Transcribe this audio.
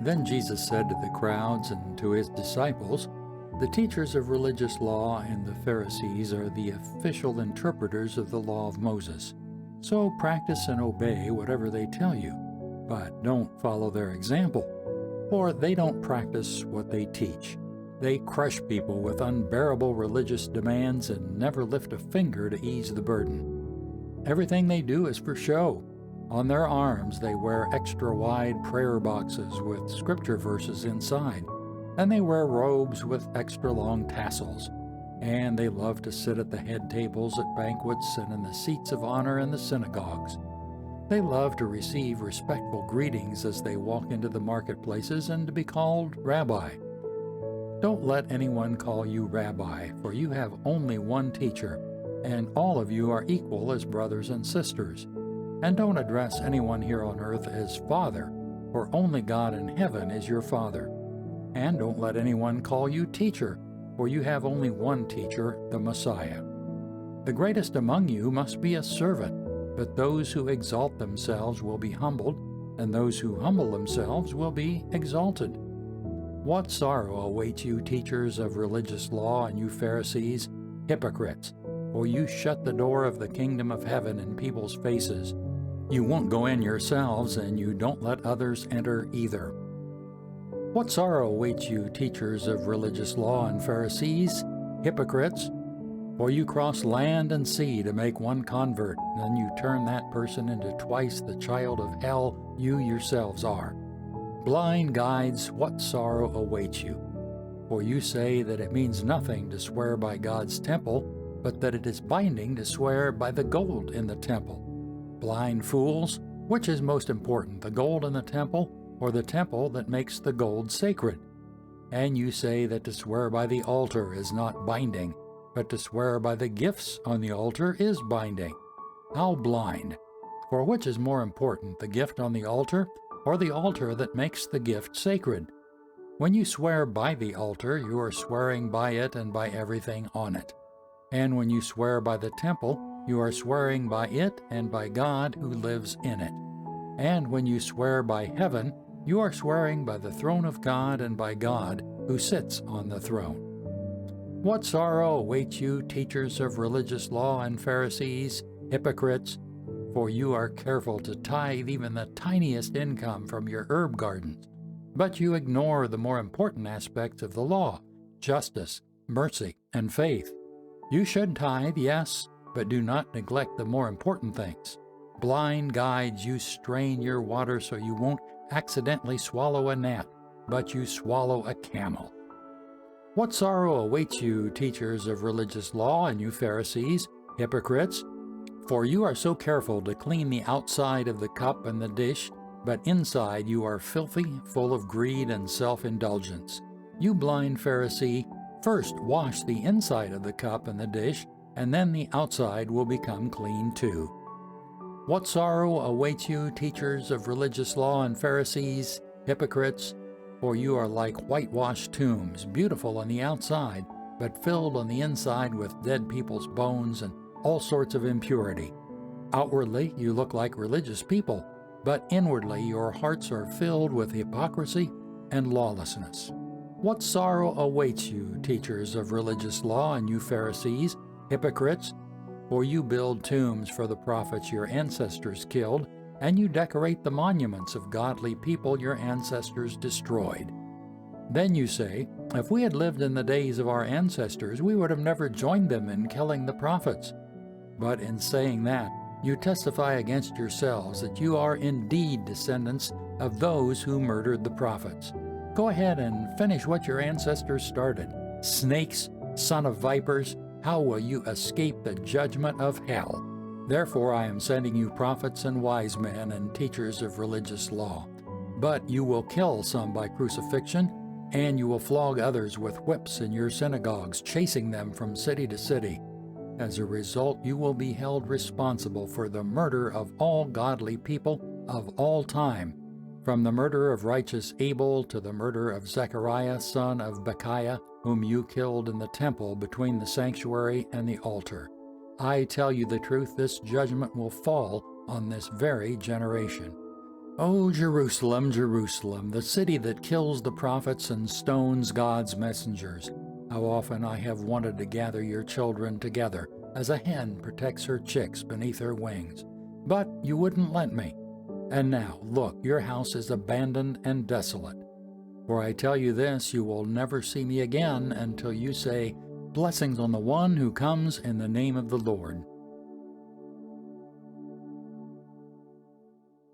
Then Jesus said to the crowds and to his disciples, "The teachers of religious law and the Pharisees are the official interpreters of the law of Moses. So practice and obey whatever they tell you, but don't follow their example, for they don't practice what they teach. They crush people with unbearable religious demands and never lift a finger to ease the burden. Everything they do is for show. On their arms they wear extra-wide prayer boxes with scripture verses inside, and they wear robes with extra-long tassels. And they love to sit at the head tables at banquets and in the seats of honor in the synagogues. They love to receive respectful greetings as they walk into the marketplaces and to be called Rabbi. Don't let anyone call you Rabbi, for you have only one teacher, and all of you are equal as brothers and sisters. And don't address anyone here on earth as Father, for only God in heaven is your Father. And don't let anyone call you Teacher, for you have only one teacher, the Messiah. The greatest among you must be a servant, but those who exalt themselves will be humbled, and those who humble themselves will be exalted. What sorrow awaits you, teachers of religious law, and you Pharisees, hypocrites, for you shut the door of the kingdom of heaven in people's faces. You won't go in yourselves, and you don't let others enter either. What sorrow awaits you, teachers of religious law and Pharisees, hypocrites, for you cross land and sea to make one convert, then you turn that person into twice the child of hell you yourselves are. Blind guides, what sorrow awaits you? For you say that it means nothing to swear by God's temple, but that it is binding to swear by the gold in the temple. Blind fools, which is most important, the gold in the temple, or the temple that makes the gold sacred? And you say that to swear by the altar is not binding, but to swear by the gifts on the altar is binding. How blind! For which is more important, the gift on the altar, or the altar that makes the gift sacred? When you swear by the altar, you are swearing by it and by everything on it. And when you swear by the temple, you are swearing by it and by God who lives in it. And when you swear by heaven, you are swearing by the throne of God and by God who sits on the throne. What sorrow awaits you, teachers of religious law and Pharisees, hypocrites, for you are careful to tithe even the tiniest income from your herb gardens, but you ignore the more important aspects of the law, justice, mercy, and faith. You should tithe, yes, but do not neglect the more important things. Blind guides, you strain your water so you won't accidentally swallow a gnat, but you swallow a camel. What sorrow awaits you, teachers of religious law, and you Pharisees, hypocrites? For you are so careful to clean the outside of the cup and the dish, but inside you are filthy, full of greed and self-indulgence. You blind Pharisee, first wash the inside of the cup and the dish, and then the outside will become clean too. What sorrow awaits you, teachers of religious law and Pharisees, hypocrites? For you are like whitewashed tombs, beautiful on the outside, but filled on the inside with dead people's bones and all sorts of impurity. Outwardly you look like religious people, but inwardly your hearts are filled with hypocrisy and lawlessness. What sorrow awaits you, teachers of religious law, and you Pharisees, hypocrites? For you build tombs for the prophets your ancestors killed, and you decorate the monuments of godly people your ancestors destroyed. Then you say, if we had lived in the days of our ancestors, we would have never joined them in killing the prophets. But in saying that, you testify against yourselves that you are indeed descendants of those who murdered the prophets. Go ahead and finish what your ancestors started. Snakes, son of vipers, how will you escape the judgment of hell? Therefore I am sending you prophets and wise men and teachers of religious law. But you will kill some by crucifixion, and you will flog others with whips in your synagogues, chasing them from city to city. As a result, you will be held responsible for the murder of all godly people of all time, from the murder of righteous Abel to the murder of Zechariah, son of Bechiah, whom you killed in the temple between the sanctuary and the altar. I tell you the truth, this judgment will fall on this very generation. O Jerusalem, Jerusalem, the city that kills the prophets and stones God's messengers, how often I have wanted to gather your children together, as a hen protects her chicks beneath her wings. But you wouldn't let me. And now, look, your house is abandoned and desolate. For I tell you this, you will never see me again until you say, Blessings on the one who comes in the name of the Lord.